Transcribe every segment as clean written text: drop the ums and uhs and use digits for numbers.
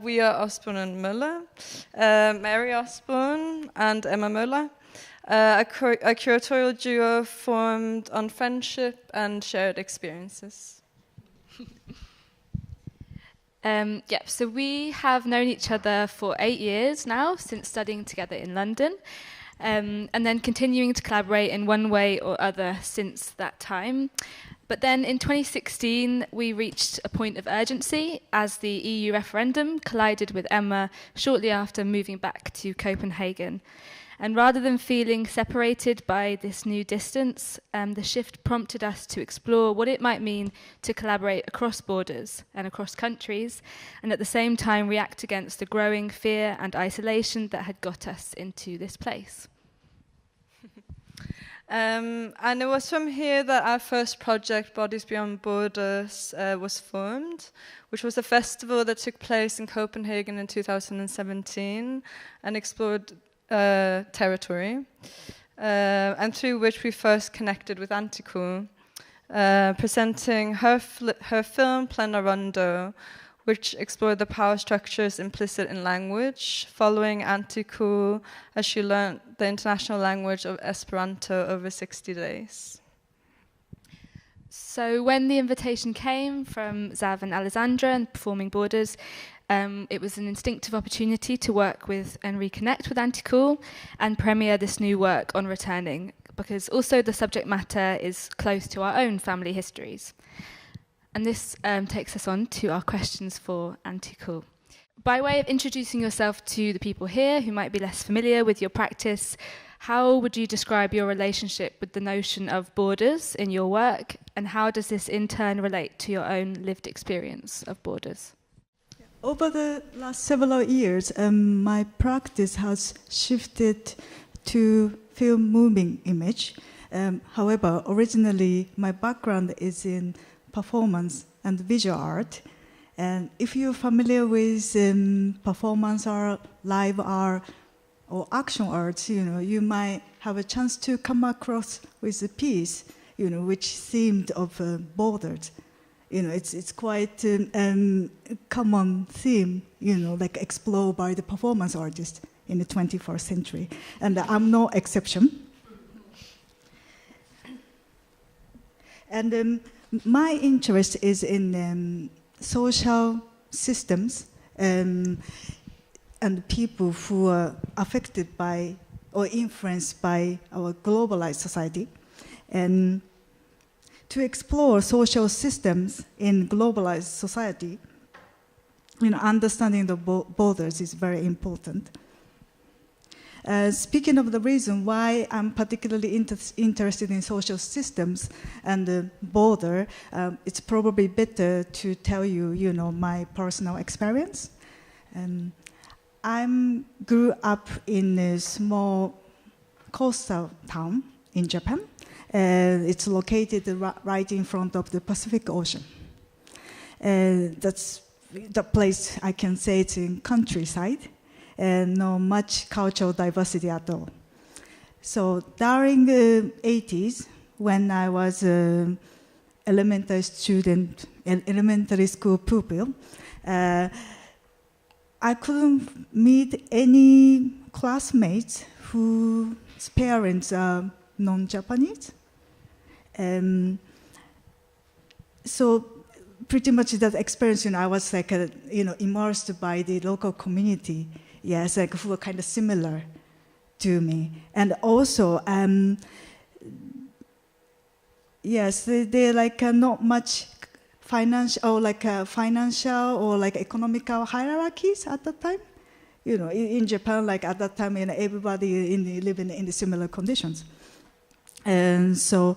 We are Osborn&Møller, Mary Osborn and Emma Møller, a curatorial duo formed on friendship and shared experiences. So we have known each other for 8 years now, since studying together in London, and then continuing to collaborate in one way or other since that time. But then in 2016, we reached a point of urgency as the EU referendum collided with Emma shortly after moving back to Copenhagen. And rather than feeling separated by this new distance, the shift prompted us to explore what it might mean to collaborate across borders and across countries, and at the same time react against the growing fear and isolation that had got us into this place. And it was from here that our first project, Bodies Beyond Borders, was formed, which was a festival that took place in Copenhagen in 2017 and explored territory, and through which we first connected with Anticool, presenting her film Plena Rondo, which explored the power structures implicit in language, following Anticool as she learned the international language of Esperanto over 60 days. So when the invitation came from Zav and Alessandra and Performing Borders, it was an instinctive opportunity to work with and reconnect with Anticool and premiere this new work on returning, because also the subject matter is close to our own family histories. And this takes us on to our questions for Anticool. By way of introducing yourself to the people here who might be less familiar with your practice, how would you describe your relationship with the notion of borders in your work, and how does this in turn relate to your own lived experience of borders? Over the last several years, my practice has shifted to film moving image. However, originally my background is in performance and visual art. And if you're familiar with performance art, live art, or action art, you might have a chance to come across with a piece, which themed of borders. It's quite a common theme, like explored by the performance artists in the 21st century. And I'm no exception. And my interest is in social systems and people who are affected by or influenced by our globalized society. And to explore social systems in globalized society, understanding the borders is very important. Speaking of the reason why I'm particularly interested in social systems and the border, it's probably better to tell you, my personal experience. I grew up in a small coastal town in Japan. It's located right in front of the Pacific Ocean. That's the place I can say it's in countryside. And no much cultural diversity at all. So during the 80s, when I was an elementary school pupil, I couldn't meet any classmates whose parents are non-Japanese. So pretty much that experience, I was like, immersed by the local community. Yes, like who were kind of similar to me. And also, yes, they're like not much financial or economical hierarchies at that time. In Japan, like at that time, everybody living in the similar conditions. And so,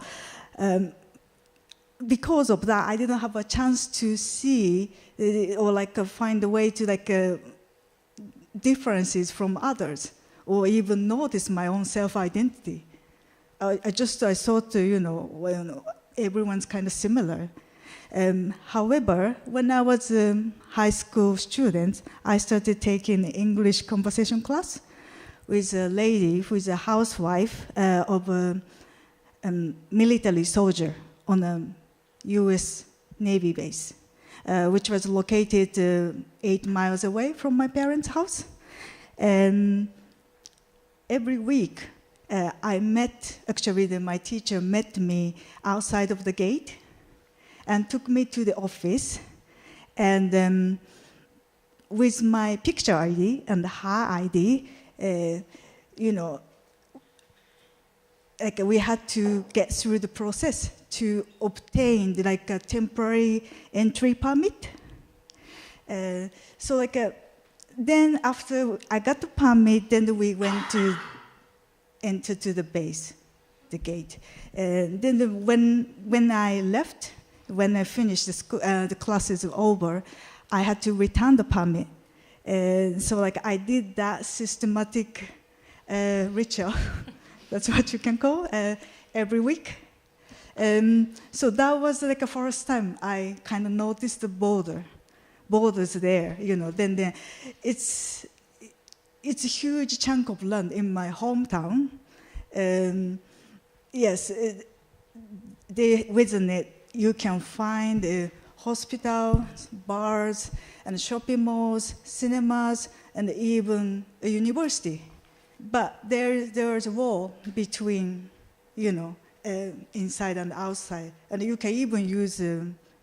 because of that, I didn't have a chance to see or find a way to differences from others, or even notice my own self-identity. I thought, everyone's kind of similar. However, when I was a high school student, I started taking English conversation class with a lady who is a housewife of a military soldier on a US Navy base. which was located 8 miles away from my parents' house. And every week, my teacher met me outside of the gate and took me to the office. And with my picture ID and her ID, like we had to get through the process to obtain like a temporary entry permit. Then after I got the permit, then we went to enter to the base, the gate. Then when I left, when I finished the classes over, I had to return the permit. So like I did that systematic ritual. That's what you can call every week. So that was like the first time I kind of noticed the borders there. Then it's a huge chunk of land in my hometown. Yes, within it you can find hospitals, bars, and shopping malls, cinemas, and even a university. But there's a wall between, inside and outside. And you can even use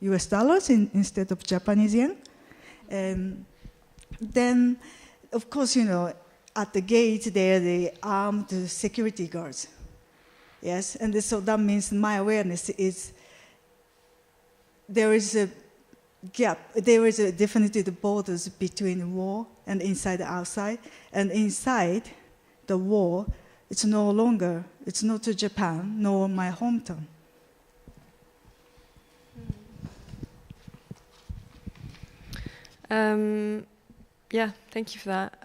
US dollars instead of Japanese yen. Then, of course, at the gate there, the armed security guards. Yes, and so that means my awareness is there is a gap. There is definitely the borders between the wall and inside and outside. And inside the wall, it's not Japan, nor my hometown. Yeah, thank you for that.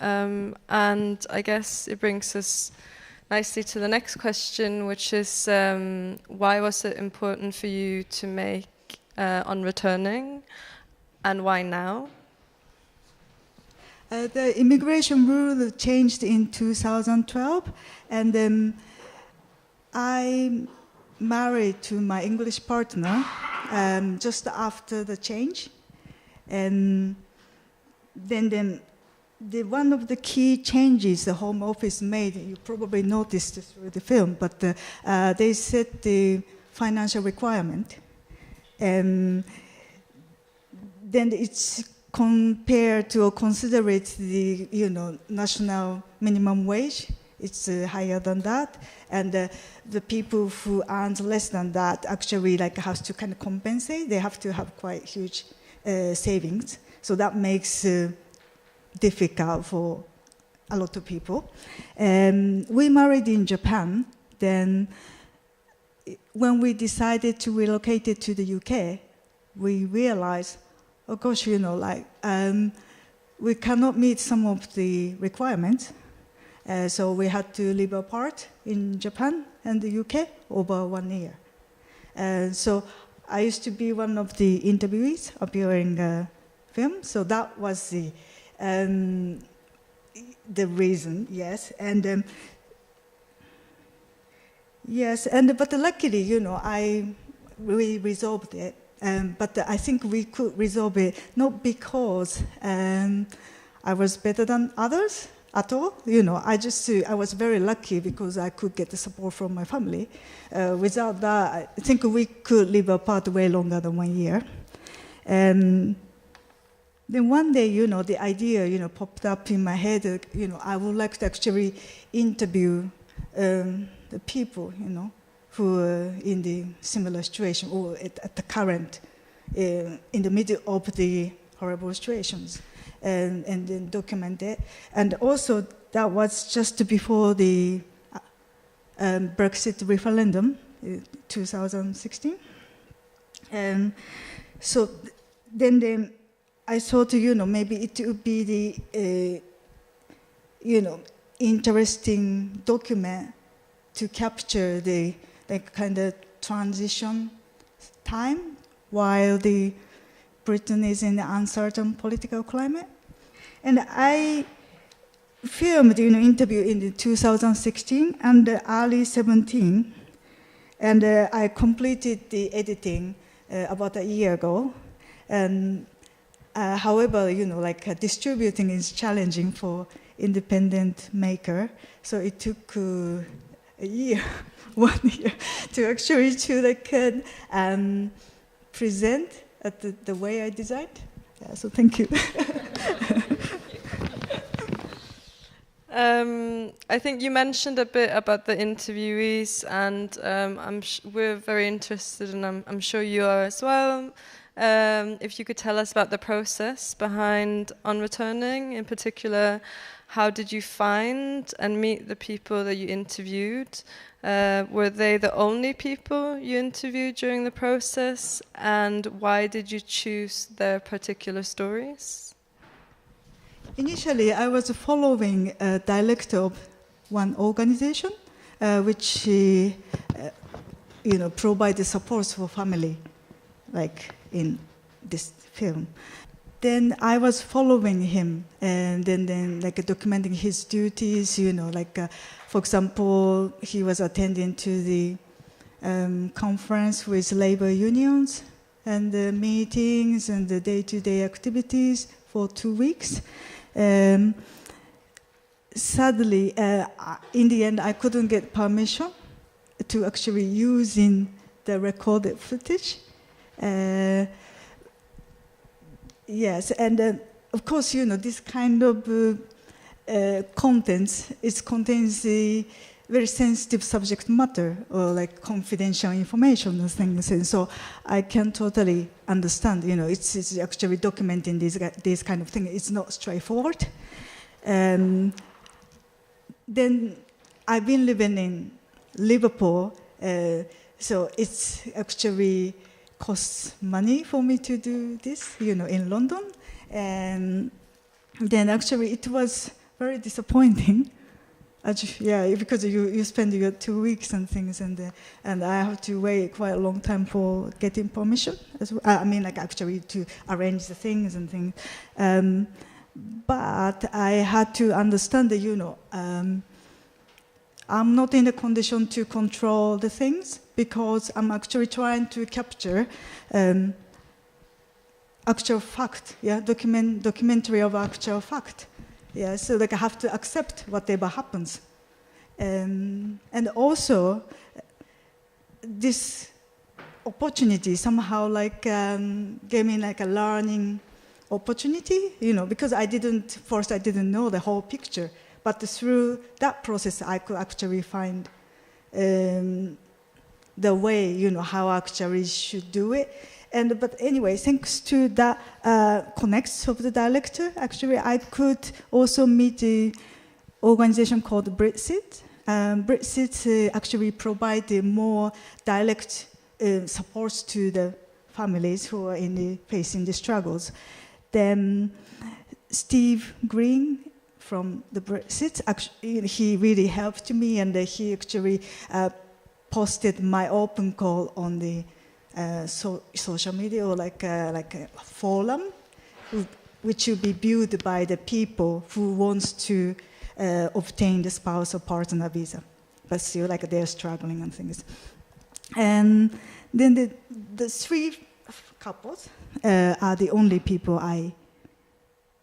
And I guess it brings us nicely to the next question, which is why was it important for you to make on returning, and why now? The immigration rule changed in 2012, and then I married to my English partner just after the change. And then one of the key changes the Home Office made, you probably noticed this through the film, but they set the financial requirement. And then it's compared to or considerate the national minimum wage. It's higher than that, and the people who earn less than that actually has to kind of compensate. They have to have quite huge savings, so that makes difficult for a lot of people. We married in Japan. Then, when we decided to relocate it to the UK, we realized, oh gosh, we cannot meet some of the requirements. So we had to live apart in Japan and the UK over 1 year. So I used to be one of the interviewees appearing in film. So that was the reason, yes. And but luckily, we resolved it. But I think we could resolve it not because I was better than others at all. I was very lucky because I could get the support from my family. Without that, I think we could live apart way longer than 1 year. Then one day, the idea, popped up in my head. I would like to actually interview the people, who are in the similar situation or at the current, in the middle of the horrible situations, and then document it. And also, that was just before the Brexit referendum, 2016. And so then I thought, maybe it would be the, interesting document to capture the kind of transition time while the Britain is in an uncertain political climate. And I filmed interview in 2016 and early 17, and I completed the editing about a year ago. And however, distributing is challenging for independent maker. So it took a year, 1 year, to actually present at the way I designed. Yeah, so thank you. I think you mentioned a bit about the interviewees, and we're very interested, and I'm sure you are as well. If you could tell us about the process behind On Returning, in particular, how did you find and meet the people that you interviewed? Were they the only people you interviewed during the process? And why did you choose their particular stories? Initially, I was following a director of one organization, which provided support for family, like in this film. Then I was following him, and then documenting his duties. For example, he was attending to the conference with labor unions and the meetings and the day-to-day activities for 2 weeks. Sadly, in the end, I couldn't get permission to actually use in the recorded footage. Yes, and of course, this kind of content, it contains a very sensitive subject matter, or like confidential information and things, and so I can totally understand. It's actually documenting this kind of thing. It's not straightforward. Then I've been living in Liverpool, so it's actually costs money for me to do this, in London. And then actually it was very disappointing. Because you spend your 2 weeks and things, and I have to wait quite a long time for getting permission as well. Actually to arrange the things and things. But I had to understand that, I'm not in a condition to control the things, because I'm actually trying to capture actual fact, documentary of actual fact. Yeah, so I have to accept whatever happens. And also, this opportunity somehow gave me a learning opportunity, because I didn't know the whole picture. But through that process, I could actually find the way, how I actually should do it. But anyway, thanks to that connects of the director, actually I could also meet the organization called Brexit. Brexit actually provided more direct supports to the families who are facing the struggles. Then Steve Green from the Brexit, actually, he really helped me, and he actually posted my open call on the social media, or like a forum, which will be viewed by the people who wants to obtain the spouse or partner visa, but still they're struggling and things. And then the 3 couples are the only people I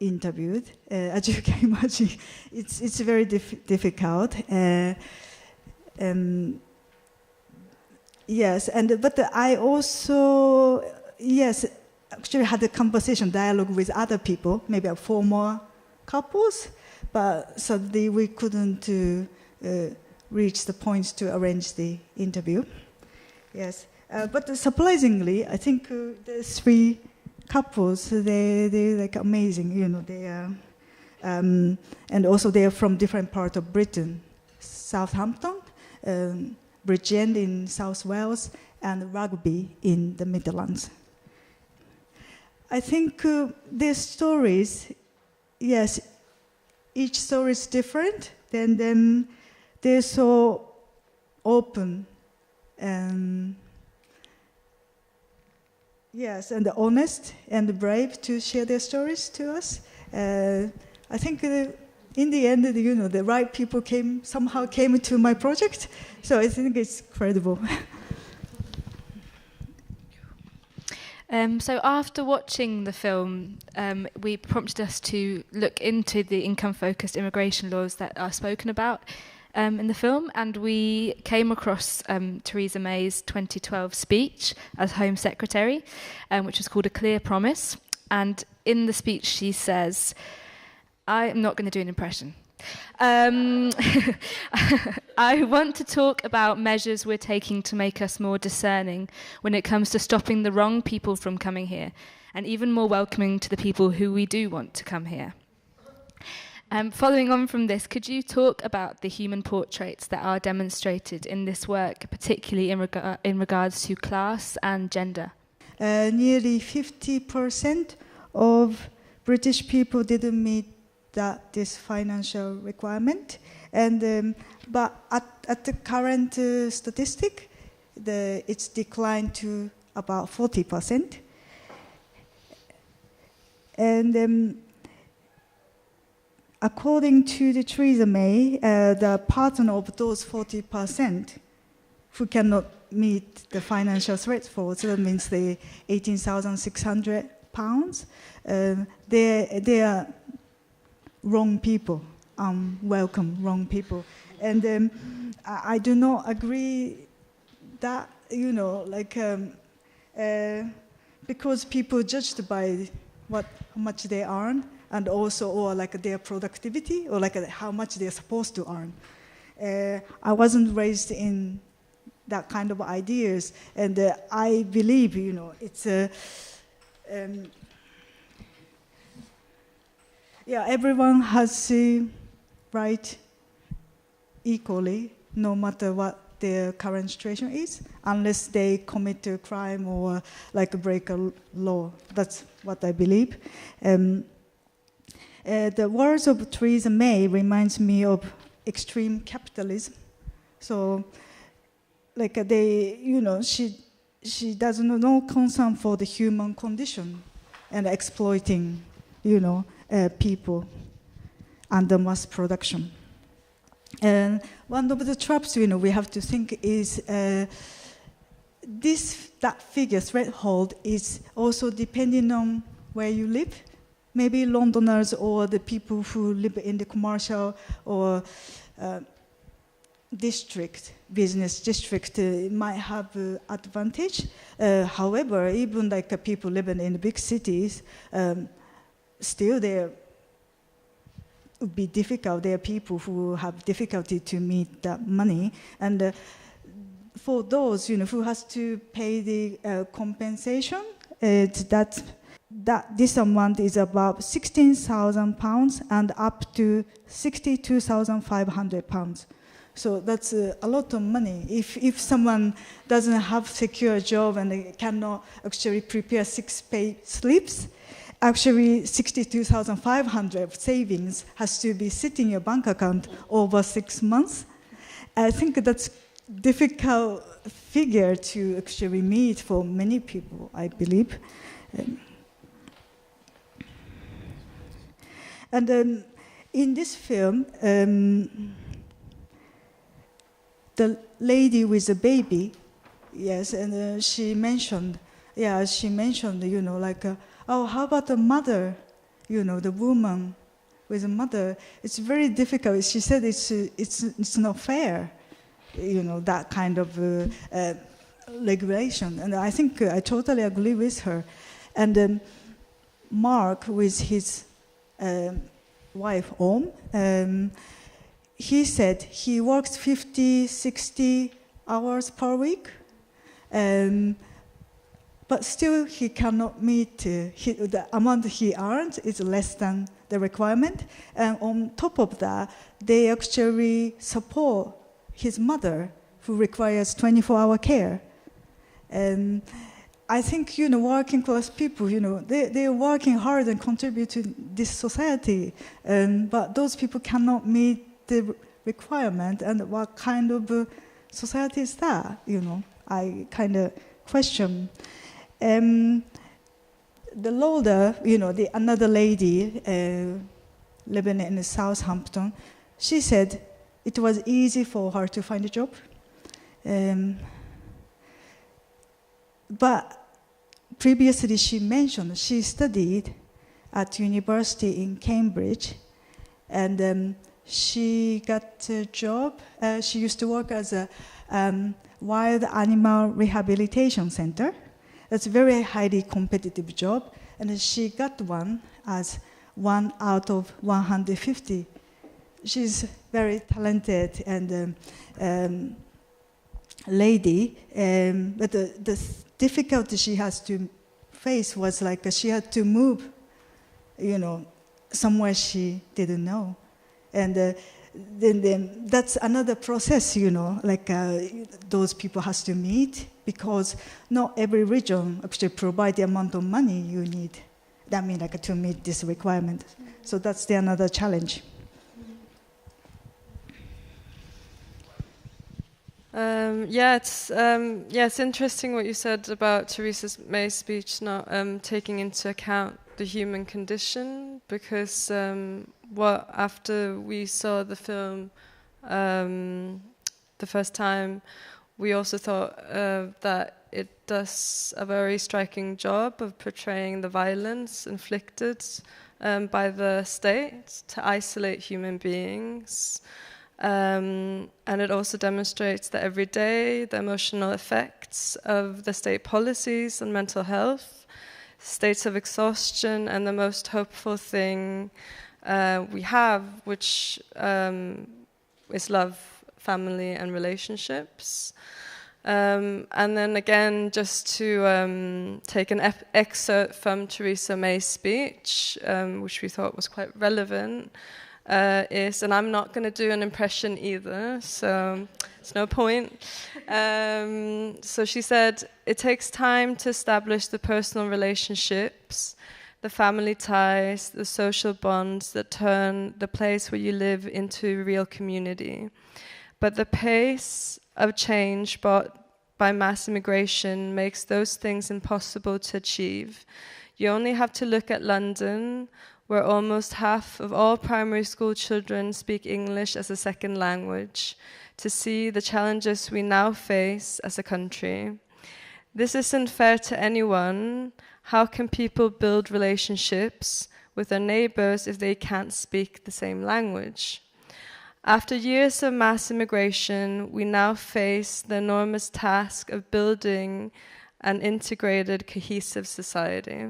interviewed. As you can imagine, it's very difficult. Yes, but I also, actually had a dialogue with other people, maybe 4 more couples, but sadly we couldn't reach the point to arrange the interview. Yes, but surprisingly, I think the 3 couples, they're amazing, they are, and also they are from different parts of Britain, Southampton, Bridgend in South Wales, and Rugby in the Midlands. I think their stories, yes, each story is different, then they're so open, and yes, and honest and brave to share their stories to us. I think in the end, the right people somehow came to my project, so I think it's credible. So after watching the film, we prompted us to look into the income-focused immigration laws that are spoken about in the film, and we came across Theresa May's 2012 speech as Home Secretary, which was called A Clear Promise. And in the speech she says, I'm not going to do an impression. I want to talk about measures we're taking to make us more discerning when it comes to stopping the wrong people from coming here, and even more welcoming to the people who we do want to come here. Following on from this, could you talk about the human portraits that are demonstrated in this work, particularly in regards to class and gender? Nearly 50% of British people didn't meet this financial requirement, and but at the current statistic, it's declined to about 40%. And according to the Theresa May, the pattern of those 40% who cannot meet the financial threshold, so that means the £18,600, they are wrong people, welcome wrong people. And I do not agree that, because people judged by how much they earn, and also or like their productivity, or like how much they're supposed to earn. I wasn't raised in that kind of ideas, and I believe, it's everyone has the right equally, no matter what their current situation is, unless they commit a crime or break a law. That's what I believe. The words of Theresa May reminds me of extreme capitalism. So, she does no concern for the human condition and exploiting, people under mass production. And one of the traps, we have to think is that figure threshold is also depending on where you live. Maybe Londoners or the people who live in the commercial or business district might have advantage. However, even people living in the big cities, still there would be difficult. There are people who have difficulty to meet that money. And for those, who has to pay the compensation, this amount is about £16,000 and up to £62,500. So that's a lot of money. If someone doesn't have secure job and they cannot actually prepare 6 pay slips, actually 62,500 savings has to be sitting in your bank account over 6 months. I think that's difficult figure to actually meet for many people, I believe. And in this film, the lady with the baby, yes, and she mentioned, oh, how about the mother, the woman with a mother? It's very difficult. She said it's not fair, that kind of regulation. And I think I totally agree with her. And Mark, with his wife, he said he works 50, 60 hours per week, but still he cannot meet the amount he earns is less than the requirement. And on top of that, they actually support his mother, who requires 24-hour care. And I think, working class people, they're working hard and contribute to this society, but those people cannot meet the requirement. And what kind of society is that? I kind of question. The Lola, another lady living in Southampton, she said it was easy for her to find a job. But previously she mentioned she studied at university in Cambridge, and she got a job. She used to work as a wild animal rehabilitation center. That's a very highly competitive job, and she got one as 1 out of 150. She's very talented and lady, but the difficulty she has to face was like she had to move, somewhere she didn't know, and then that's another process, like those people has to meet, because not every region actually provide the amount of money you need. That means like to meet this requirement. So that's another challenge. It's interesting what you said about Theresa May's speech not taking into account the human condition, because after we saw the film the first time, we also thought that it does a very striking job of portraying the violence inflicted by the state to isolate human beings. And it also demonstrates that every day the emotional effects of the state policies on mental health, states of exhaustion, and the most hopeful thing we have, which is love, family, and relationships. And then again, just to take an excerpt from Theresa May's speech, which we thought was quite relevant, and I'm not going to do an impression either, so it's no point. So she said, "It takes time to establish the personal relationships, the family ties, the social bonds that turn the place where you live into real community. But the pace of change brought by mass immigration makes those things impossible to achieve. You only have to look at London, where almost half of all primary school children speak English as a second language, to see the challenges we now face as a country. This isn't fair to anyone. How can people build relationships with their neighbors if they can't speak the same language? After years of mass immigration, we now face the enormous task of building an integrated, cohesive society."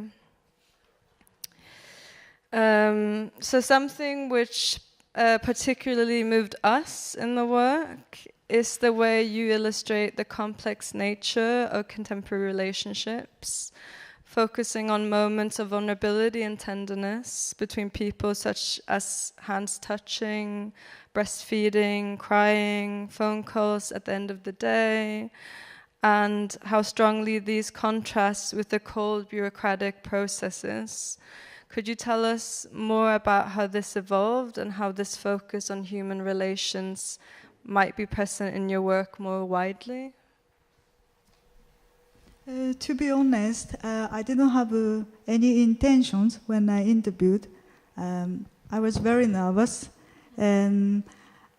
So something which particularly moved us in the work is the way you illustrate the complex nature of contemporary relationships, focusing on moments of vulnerability and tenderness between people, such as hands touching, breastfeeding, crying, phone calls at the end of the day, and how strongly these contrast with the cold bureaucratic processes. Could you tell us more about how this evolved and how this focus on human relations might be present in your work more widely? To be honest, I didn't have any intentions when I interviewed. I was very nervous, and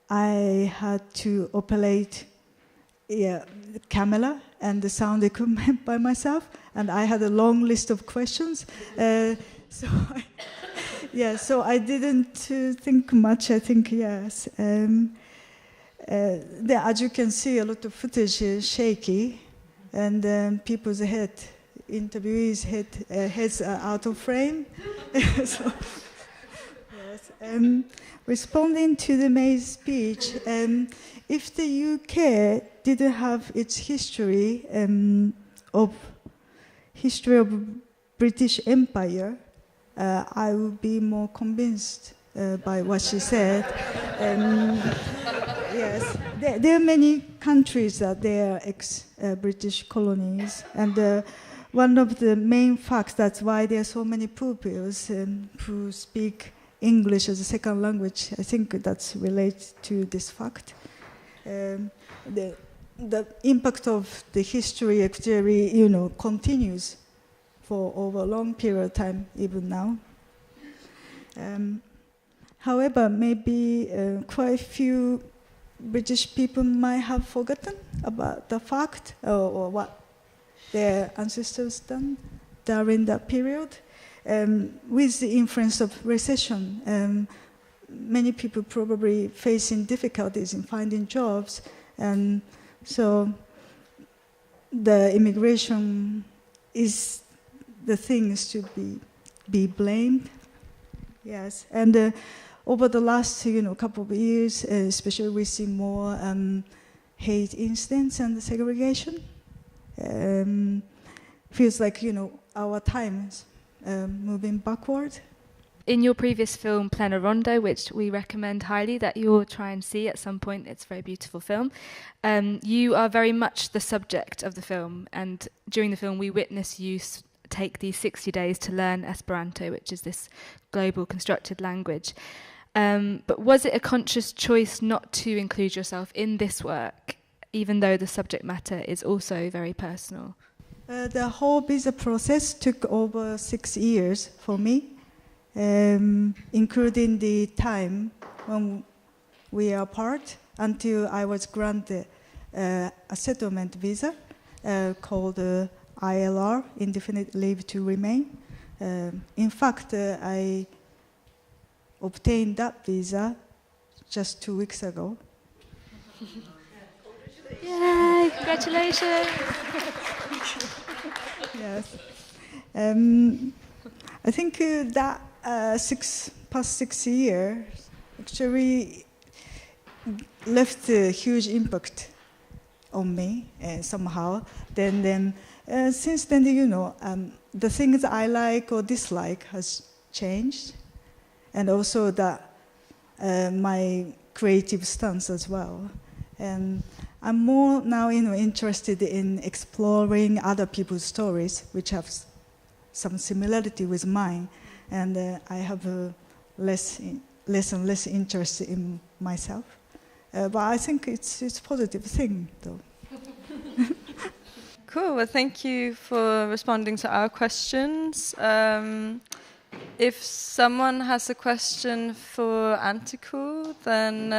I had to operate the camera and the sound equipment by myself, and I had a long list of questions. So I didn't think much. I think yes. As you can see, a lot of footage is shaky, and people's interviewees' heads are out of frame. So, yes. Responding to the May's speech, if the UK didn't have its history of British Empire, I would be more convinced by what she said. Yes, there are many countries that they are ex-British colonies, and one of the main facts that's why there are so many pupils who speak English as a second language. I think that's related to this fact. The impact of the history actually, continues for over a long period of time, even now. However, maybe quite a few British people might have forgotten about the fact or what their ancestors done. during that period. With the influence of recession, many people probably facing difficulties in finding jobs, and so the immigration is the things to be blamed. Yes, and over the last couple of years, especially we see more hate incidents and segregation. Feels like our time is moving backward. In your previous film, Plena Rondo, which we recommend highly that you'll try and see at some point, it's a very beautiful film, you are very much the subject of the film, and during the film we witness you take these 60 days to learn Esperanto, which is this global constructed language. But was it a conscious choice not to include yourself in this work, even though the subject matter is also very personal? The whole visa process took over 6 years for me, including the time when we are apart until I was granted a settlement visa called ILR, Indefinite Leave to Remain. In fact, I obtained that visa just 2 weeks ago. Yay, congratulations! Yes. I think that past 6 years actually left a huge impact on me somehow. Then since then, the things I like or dislike has changed, and also that my creative stance as well. And I'm more now, interested in exploring other people's stories, which have some similarity with mine, and I have less and less interest in myself. But I think it's a positive thing, though. Cool. Well, thank you for responding to our questions. If someone has a question for Antiku, then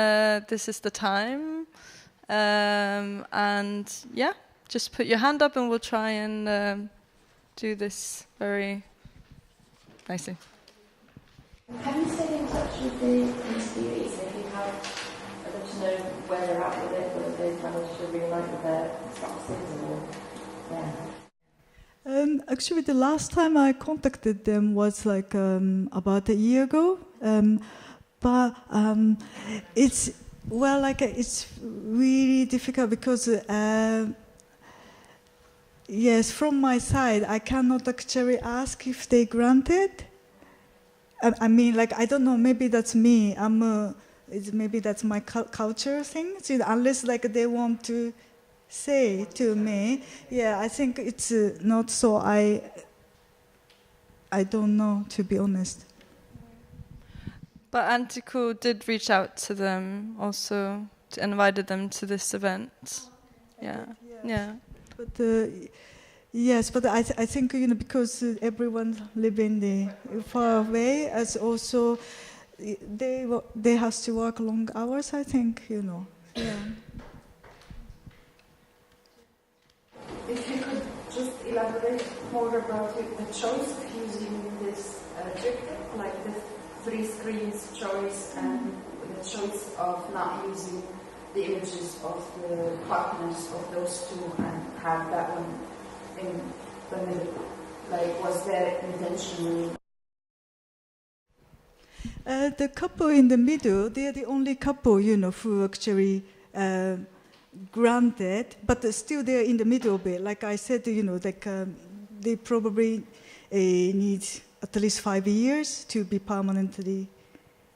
this is the time. And yeah, just put your hand up and we'll try and do this very nicely. Have you stayed in touch with the interviewees? If you have, I'd love to know where they're at with it, whether they've managed to reunite with their spouses or, yeah. Actually, the last time I contacted them was like about a year ago. But it's really difficult because yes, from my side, I cannot actually ask if they granted. I mean, I don't know. Maybe that's me. Maybe that's my culture thing. So unless they want to say to me, yeah, I think it's not so. I don't know, to be honest. But Antiku did reach out to them also, invited them to this event. Yeah, yeah. But yes, but I think because everyone living far away, as also they have to work long hours. I think Yeah. If you could just elaborate more about the choice of using this triptych, like the 3 screens choice and the choice of not using the images of the partners of those two and have that one in the middle. Was there intentionally? The couple in the middle, they are the only couple, who actually granted, but still they're in the middle bit. Like I said, they probably need at least 5 years to be permanently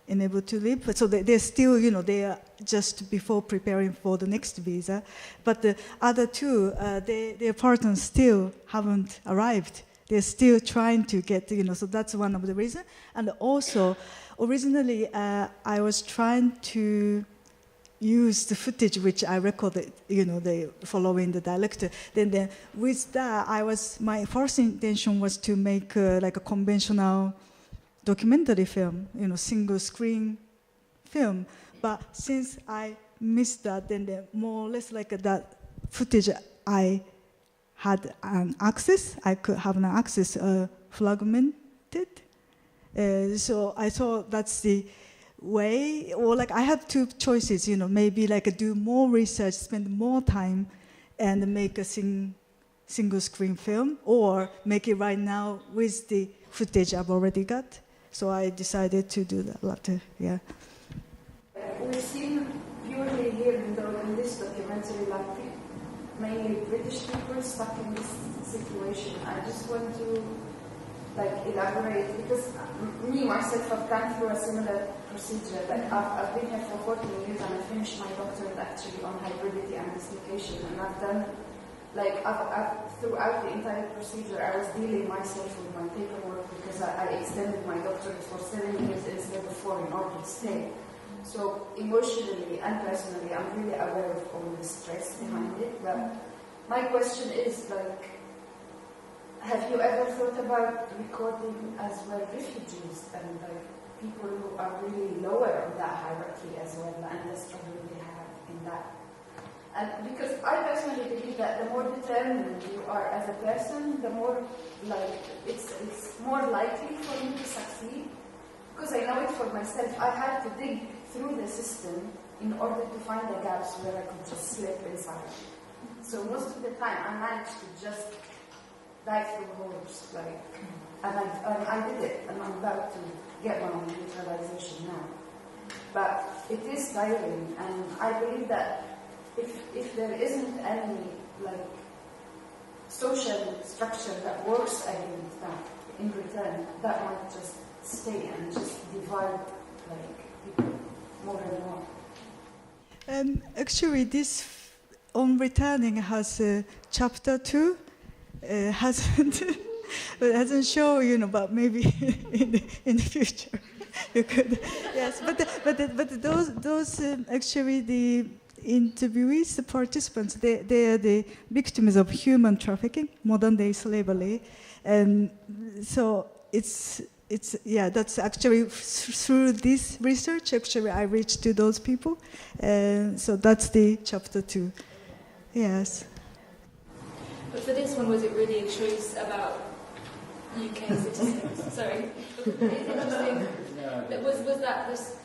enabled to live. So they're still, they are just before preparing for the next visa. But the other two, their partners still haven't arrived. They're still trying to get, so that's one of the reasons. And also, originally, I was trying to use the footage which I recorded, following the director. Then with that, my first intention was to make a conventional documentary film, single screen film. But since I missed that, then more or less that footage I had an access. I could have an access fragmented. So I thought that's the way, or like I had two choices, maybe like do more research, spend more time, and make a single screen film, or make it right now with the footage I've already got. So I decided to do the latter, yeah. We've seen purely here in this documentary, like mainly British people stuck in this situation. I just want to elaborate, because me myself, I've gone through a similar procedure. I've been here for 14 years and I finished my doctorate actually on hybridity and dislocation, and I've done throughout the entire procedure, I was dealing myself with my paperwork because I extended my doctorate for 7 years instead of 4 in order to stay. So emotionally and personally, I'm really aware of all the stress behind it. But my question is, have you ever thought about recording as well refugees and people who are really lower on that hierarchy as well, and the struggle they have in that? And because I personally believe that the more determined you are as a person, the more it's more likely for you to succeed. Because I know it for myself. I had to dig through the system in order to find the gaps where I could just slip inside. So most of the time I managed to just dive through holes, and I did it, and I'm about to get my neutralization now. But it is tiring, and I believe that if there isn't any social structure that works against that in return, that might just stay and just divide people more and more. Actually, this on returning has chapter 2. Hasn't shown, but maybe in the future you could. Yes, but those actually the interviewees, the participants, they are the victims of human trafficking, modern day slavery, and so it's that's actually through this research actually I reached to those people, and so that's the chapter 2. Yes. But for this one, was it really a choice about UK citizens? Sorry. It's interesting. Was that this...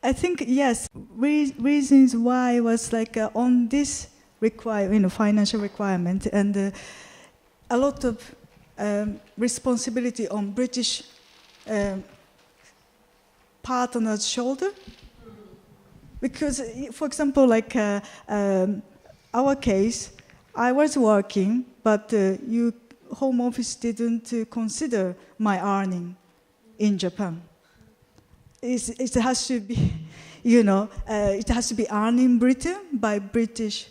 I think, yes, reasons why was on this financial requirement, and a lot of responsibility on British partner's shoulder. Because, for example, our case, I was working, but Home Office didn't consider my earning in Japan. It has to be, it has to be earned in Britain by British,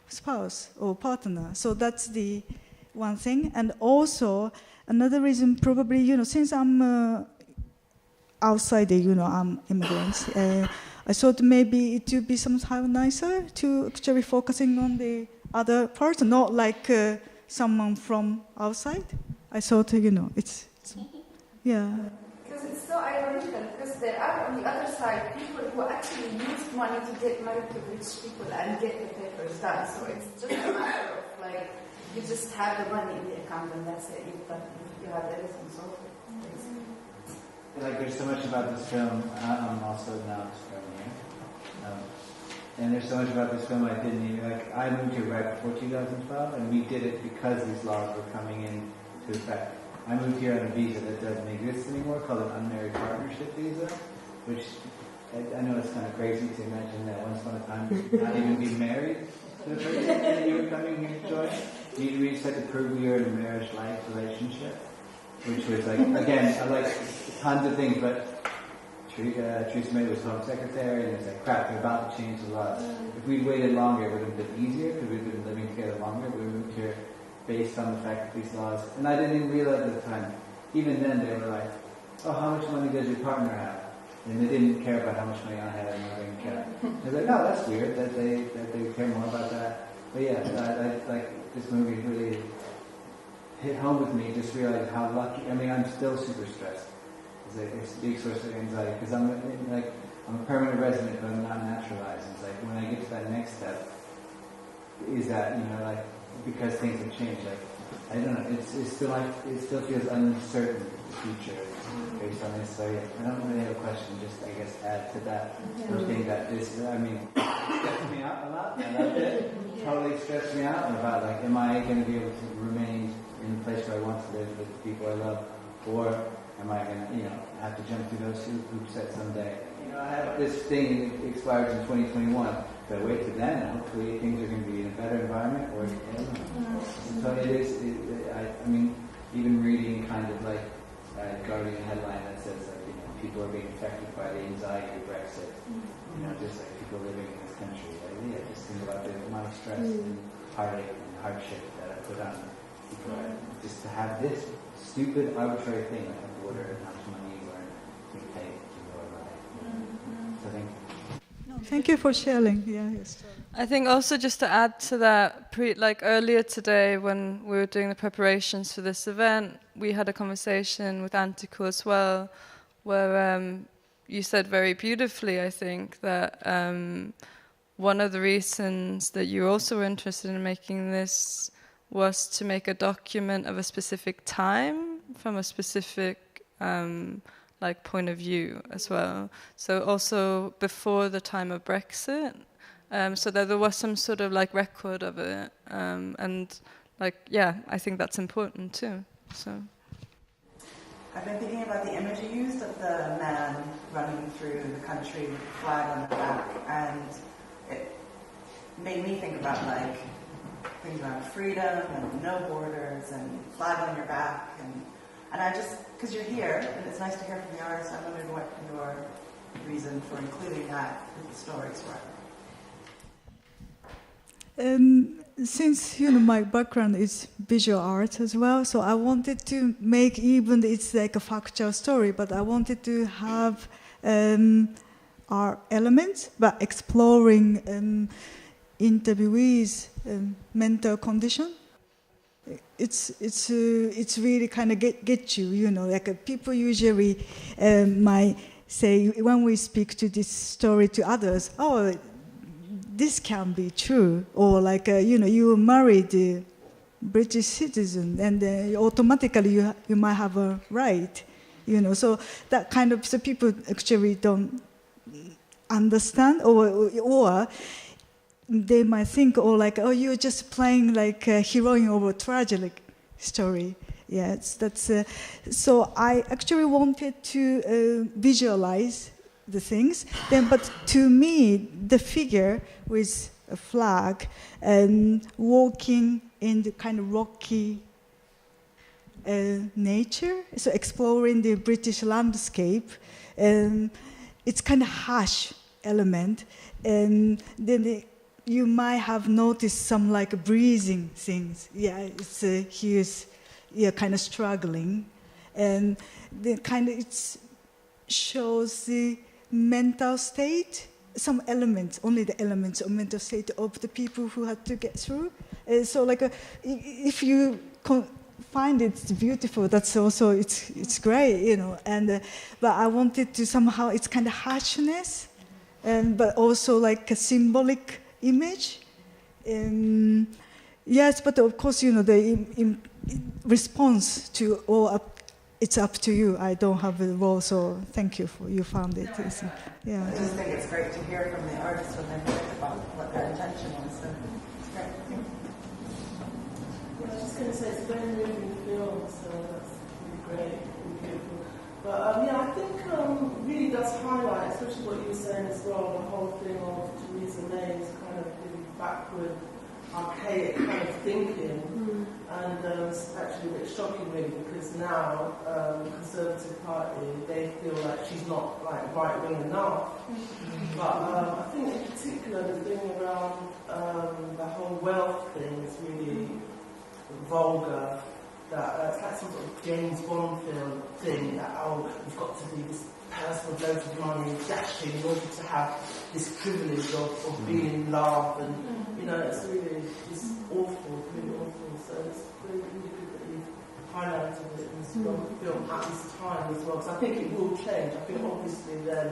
spouse or partner. So that's the one thing. And also, another reason probably, since I'm outsider, I'm immigrant, I thought maybe it would be somehow nicer to actually focusing on the other person, not someone from outside. I thought, it's yeah. Because it's so ironical, because there are on the other side people who actually use money to get married to rich people and get the papers done. So it's just a matter of you just have the money in the account and that's it. You have everything sorted. There's so much about this film. I'm also now just from here. And there's so much about this film I didn't even, I moved here right before 2012, and we did it because these laws were coming into effect. I moved here on a visa that doesn't exist anymore, called an unmarried partnership visa, which I know it's kind of crazy to imagine that once upon a time you not even be married to the person that you were coming here to join. We just had to prove we were in a marriage-like relationship, which was again, tons of things, but Theresa May was Home Secretary, and it's crap, they're about to change the laws. If we'd waited longer, it would have been easier, because we've been living together longer. We moved here based on the fact that these laws, and I didn't even realize at the time, even then they were like, oh, how much money does your partner have? And they didn't care about how much money I had, and I didn't care. They're like, no, that's weird, that they care more about that. But yeah, this movie really hit home with me, just realized how lucky, I'm still super stressed. It's a big source of anxiety, because I'm a permanent resident, but I'm not naturalized. It's when I get to that next step, is that, you know, like, because things have changed, like, I don't know, it still feels uncertain, the future, based on this. So yeah, I don't really have a question, just, I guess, add to that. The thing that this, I mean, it stressed me out a lot. I loved it. Totally stressed me out about, like, am I going to be able to remain in the place where I want to live with the people I love, or am I going to, you know, have to jump through those hoops at someday? You know, I have this thing, it expires in 2021. But wait till then, hopefully things are going to be in a better environment, or I don't know. So it is. I mean, even reading kind of like a Guardian headline that says, like, you know, people are being affected by the anxiety of Brexit. You know, just like people living in this country. Like, yeah, just think about the amount of stress and heartache and hardship that I put on people. Just to have this stupid, arbitrary thing like a border and how much money you earn, you pay to go about it. So I think. Thank you for sharing. Yeah, yes. I think also just to add to that, like earlier today when we were doing the preparations for this event, we had a conversation with Antico as well, where you said very beautifully, I think, that one of the reasons that you also were interested in making this was to make a document of a specific time from a specific like point of view as well. So also before the time of Brexit, so that there was some sort of like record of it, and like, yeah, I think that's important too. So I've been thinking about the image you used of the man running through the country with a flag on the back, and it made me think about like things around freedom and no borders and flag on your back, and I just, because you're here, and it's nice to hear from the artist, I wondered what your reason for including that with the stories were. Since, you know, my background is visual art as well, so I wanted to make, even it's like a factual story, but I wanted to have art elements, but exploring interviewees' mental condition. It's really kind of get you, you know, like people usually might say, when we speak to this story to others, oh, this can be true, or like, you know, you married a British citizen, and automatically you might have a right, you know, so that kind of, so people actually don't understand, or they might think, oh, like, oh, you're just playing like a heroine of a tragic story. Yes, that's. So I actually wanted to visualize the things. Then, but to me, the figure with a flag and walking in the kind of rocky nature, so exploring the British landscape, it's kind of harsh element, and then you might have noticed some like breathing things. Yeah, it's he is, yeah, kind of struggling, and then kind of it shows the mental state, some elements, only the elements of mental state of the people who had to get through. So like if you find it beautiful, that's also it's great, you know. And but I wanted to somehow, it's kind of harshness, but also like a symbolic image. Yes, but of course, you know, the response to all it's up to you. I don't have a role, so thank you for you found it. Yeah. I just think it's great to hear from the artists when they think about what their intention was. So it's great. I was just going to say it's a very moving film, so that's really great and beautiful. But yeah, I think really does highlight, especially what you were saying as well, the whole thing of Theresa May's kind of really backward, archaic kind of thinking, and it's actually a bit shocking really, because now the Conservative Party, they feel like she's not like right wing enough. But I think in particular the thing around the whole wealth thing is really vulgar. That it's like some sort of James Bond film thing that, oh, you've got to be this person with loads of money and dashing in order to have this privilege of being loved, and you know, it's really just awful, really awful. So it's really, really good that you've highlighted it in this film at this time as well, because I think it will change. I think obviously then,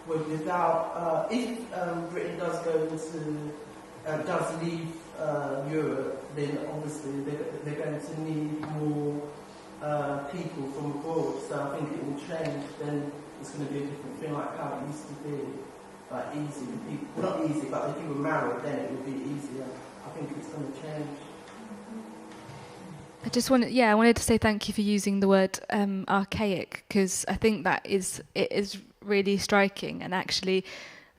without if Britain does go into does leave Europe, then obviously they're going to need more people from abroad. So I think it will change. Then it's going to be a different thing, like how it used to be, like easy. People, well, not easy, but if you were married, then it would be easier. I think it's going to change. I wanted to say thank you for using the word archaic, because I think it is really striking, and actually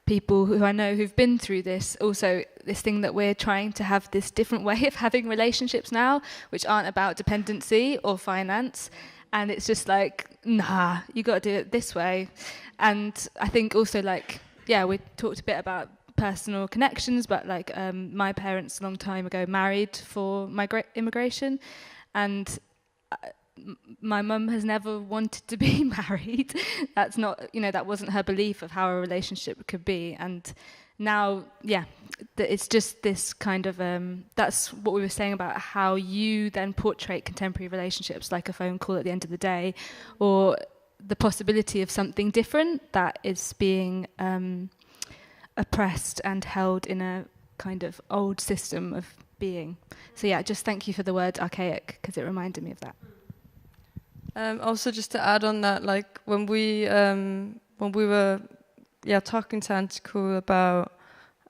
people who I know who've been through this, also this thing that we're trying to have this different way of having relationships now, which aren't about dependency or finance, and it's just like, nah, you got to do it this way. And I think also, like, yeah, we talked a bit about personal connections, but like my parents a long time ago married for immigration, and my mum has never wanted to be married. That's not, that wasn't her belief of how a relationship could be. And now, it's just this kind of, that's what we were saying about how you then portray contemporary relationships, like a phone call at the end of the day, or the possibility of something different that is being oppressed and held in a kind of old system of being. So yeah, just thank you for the word archaic, because it reminded me of that. Also, just to add on that, like when we were talking to Antico about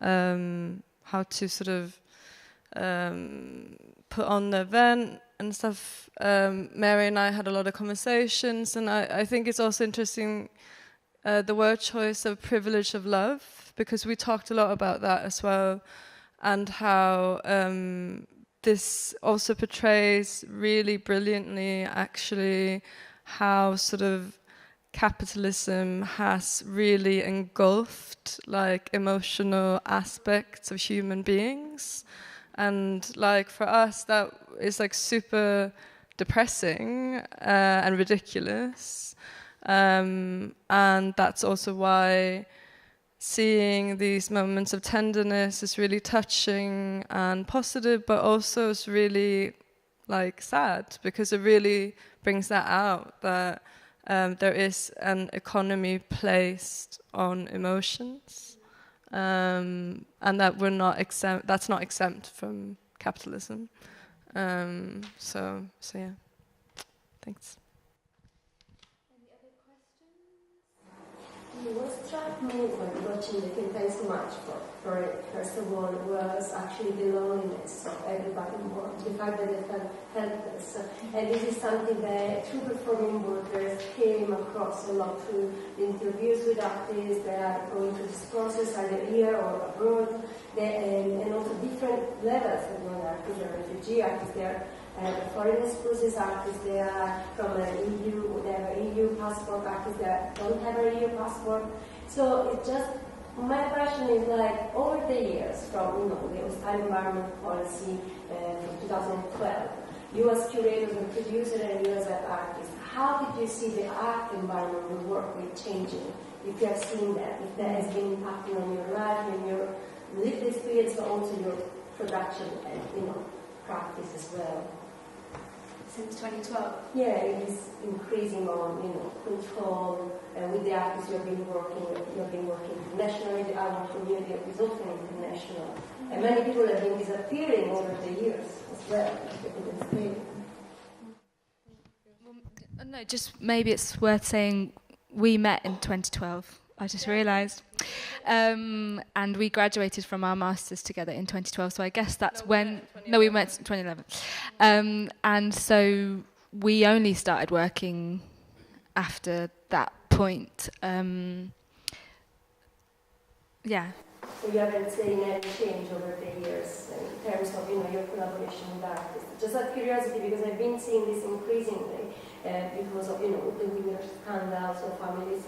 how to sort of put on the event and stuff, Mary and I had a lot of conversations, and I think it's also interesting the word choice of privilege of love, because we talked a lot about that as well, and how this also portrays really brilliantly actually how sort of capitalism has really engulfed like emotional aspects of human beings. And like for us that is like super depressing and ridiculous. And that's also why seeing these moments of tenderness is really touching and positive, but also it's really like sad, because it really brings that out, that there is an economy placed on emotions, and that we're not exempt. That's not exempt from capitalism. So yeah. Thanks. What struck me when watching the film, thanks so much for it, first of all, was actually the loneliness of everybody involved, the fact that they felt helpless. And this is something that through performing borders came across a lot through the interviews with artists that are going through this process, either here or abroad, and also different levels of non-artists, or refugee artists. They are foreign exclusive artists, they are from an EU, they have an EU passport, artists that don't have an EU passport. So it's just, my impression is like over the years from the hostile environment policy from 2012, you as curators and producers and you as an artist, how did you see the art environment you work with changing? If you have seen that, if that has been impacting on your life and your lived experience, but also your production and practice as well. Since 2012? Yeah, it is increasing on, control with the artists you've been working internationally. The art community is also international. And many people have been disappearing over the years as well. Well, no, just maybe it's worth saying we met in 2012. I just realised. And we graduated from our masters together in 2012, so I guess that's when... No, we met in 2011. And so we only started working after that point. Yeah. So you haven't seen any change over the years in terms of your collaboration with artists? Just out of curiosity, because I've been seeing this increasingly because of the Wiener scandals of families,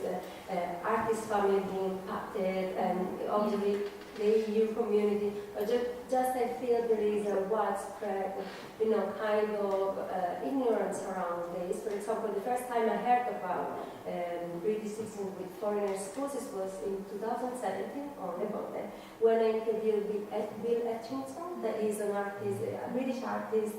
artist family being impacted, and obviously the EU community. But just I feel there is a widespread, kind of ignorance around this. For example, the first time I heard about British citizens with foreign spouses was in 2017, only about that, when I interviewed Bill Etchington, that is an artist, a British artist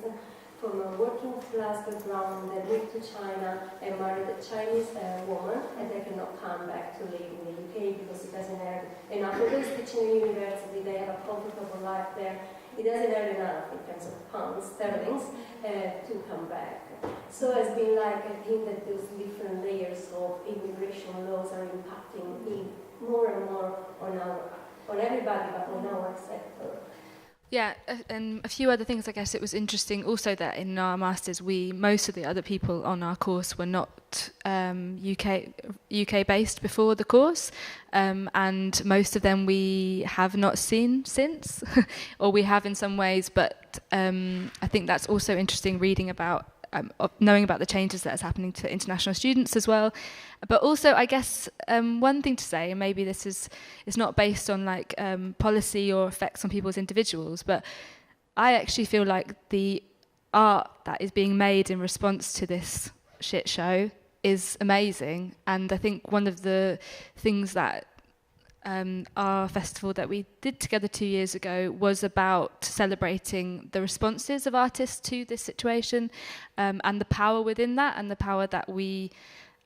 from a working class background that moved to China and married a Chinese woman, and they cannot come back to live in the UK because he doesn't have enough. Although he's teaching in university, they have a comfortable life there. it doesn't earn enough in terms of pounds, sterlings, to come back. So it's been like, I think that those different layers of immigration laws are impacting more and more on everybody, but on our sector. Yeah, and a few other things. I guess it was interesting also that in our masters, most of the other people on our course were not UK based before the course, and most of them we have not seen since, or we have in some ways. But I think that's also interesting reading about. Knowing about the changes that is happening to international students as well, but also I guess one thing to say, and maybe this is not based on like policy or effects on people's individuals, but I actually feel like the art that is being made in response to this shit show is amazing, and I think one of the things that our festival that we did together 2 years ago was about celebrating the responses of artists to this situation, and the power within that, and the power that we,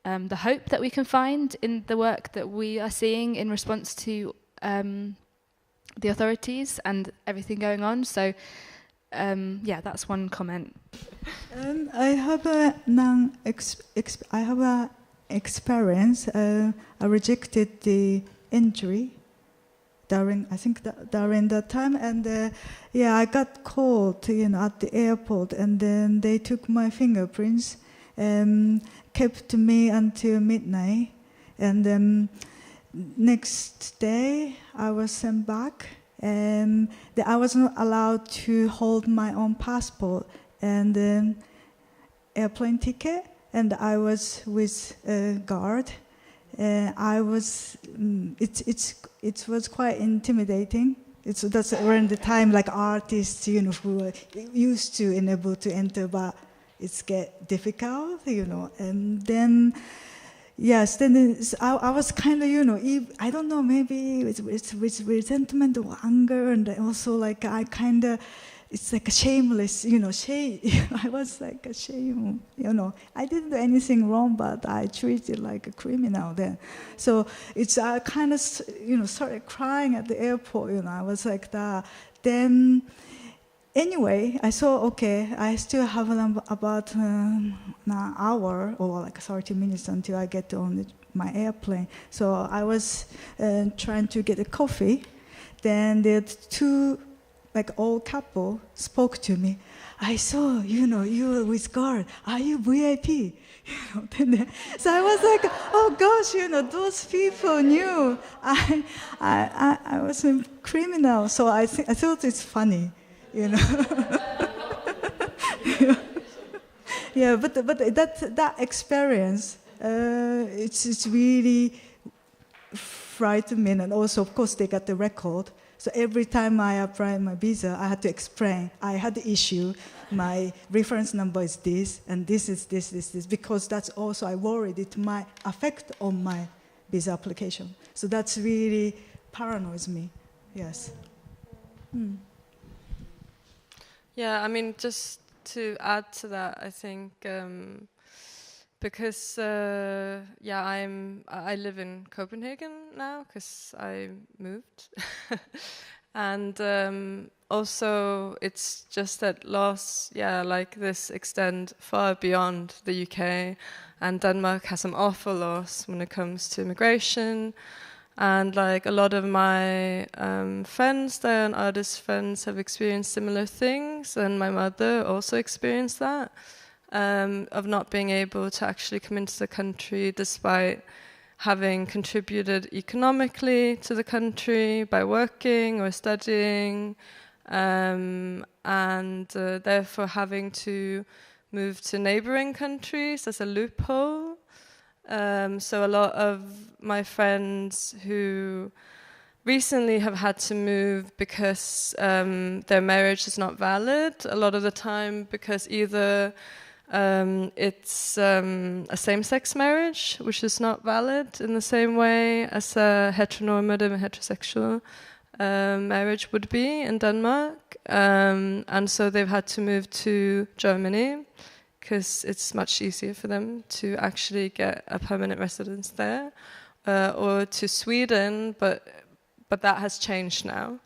the hope that we can find in the work that we are seeing in response to the authorities and everything going on. So yeah, that's one comment. I have a experience. I rejected the injury during that time, and I got called at the airport, and then they took my fingerprints and kept me until midnight, and next day I was sent back, and I was not allowed to hold my own passport and airplane ticket, and I was with a guard. I was. It was quite intimidating. That's around the time like artists, who are used to and able to enter, but it's get difficult, And then, yes, then I was kind of, I don't know, maybe it's resentment or anger, and also like I kind of. It's like a shameless, shame. I was like a shame, I didn't do anything wrong, but I treated like a criminal then. So it's I kind of, started crying at the airport. I was like that. Then, anyway, I saw okay, I still have about an hour or like 30 minutes until I get on my airplane. So I was trying to get a coffee. Then the two. Like old couple spoke to me. I saw, you were with guard. Are you VIP? So I was like, oh gosh, those people knew I was a criminal. So I thought it's funny, Yeah, but that experience, it's really frightened me, and also of course they got the record. So every time I applied my visa, I had to explain. I had the issue. My reference number is this, and this is this, because that's also I worried it might affect on my visa application. So that's really paranoids me. Yes. Yeah, I mean, just to add to that, I think because I live in Copenhagen now because I moved, and also it's just that laws, like this, extend far beyond the UK, and Denmark has some awful laws when it comes to immigration, and like a lot of my friends there and artist friends have experienced similar things, and my mother also experienced that. Of not being able to actually come into the country despite having contributed economically to the country by working or studying, and therefore having to move to neighboring countries as a loophole. So a lot of my friends who recently have had to move because their marriage is not valid, a lot of the time because either it's a same-sex marriage, which is not valid in the same way as a heteronormative and heterosexual marriage would be in Denmark. And so they've had to move to Germany because it's much easier for them to actually get a permanent residence there, or to Sweden, but that has changed now.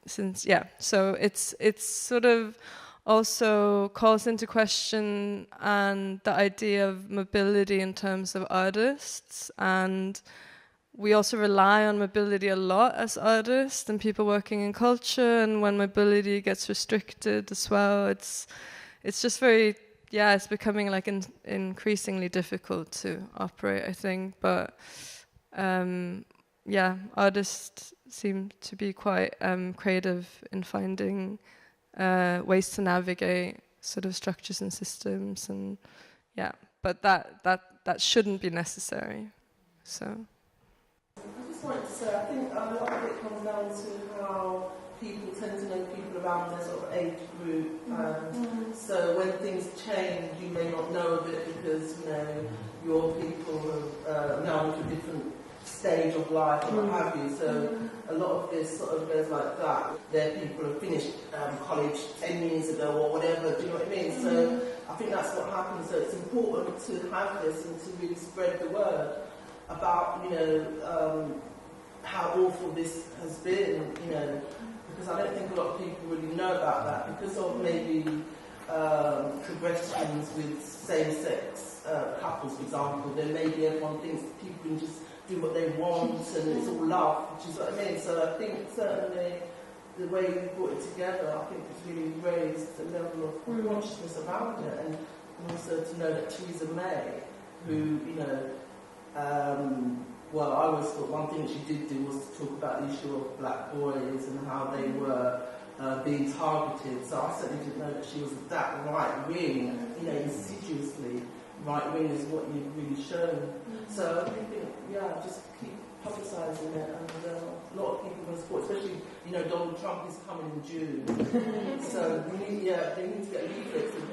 so it's sort of also calls into question and the idea of mobility in terms of artists, and we also rely on mobility a lot as artists and people working in culture, and when mobility gets restricted as well, it's just very, it's becoming like increasingly difficult to operate, I think. But artists seem to be quite creative in finding ways to navigate sort of structures and systems, and but that shouldn't be necessary. So I just wanted to say, I think a lot of it comes down to how people tend to know people around their sort of age group, and so when things change, you may not know of it because your people are now into a different stage of life and what have you. So a lot of this sort of goes like that. Their people have finished college 10 years ago or whatever, do you know what I mean? So I think that's what happens. So it's important to have this and to really spread the word about, how awful this has been, because I don't think a lot of people really know about that because of maybe progressions with same-sex couples, for example. Then maybe everyone thinks that people can just do what they want and it's all love, which is what I mean. So I think certainly the way we brought it together, I think it's really raised the level of consciousness around it, and also to know that Theresa May, who, well, I always thought one thing she did do was to talk about the issue of black boys and how they were being targeted. So I certainly didn't know that she was that right-wing, insidiously right-wing is what you've really shown. So I think, just keep publicising it, and a lot of people can support, especially, Donald Trump is coming in June. So they need to get leaflets of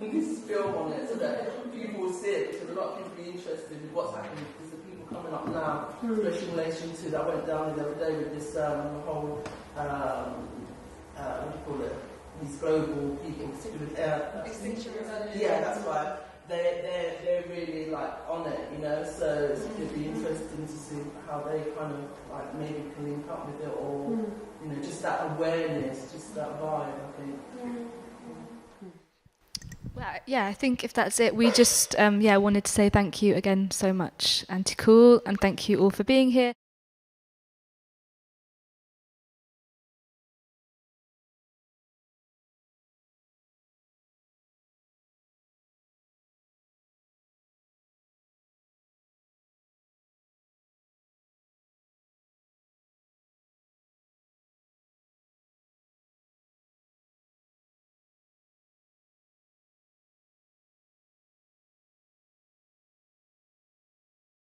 this film on it so that people will see it, because a lot of people are interested in what's happening, because the people coming up now, especially in relation to that. I went down the other day with this whole, what do you call it, these global people, particularly with Extinction Rebellion. Yeah, that's right. They're really like on it, so it's going to be interesting to see how they kind of like maybe can link up with it, or just that awareness, just that vibe, I think. Well, I think if that's it, we just wanted to say thank you again so much, Auntie Cool, and thank you all for being here.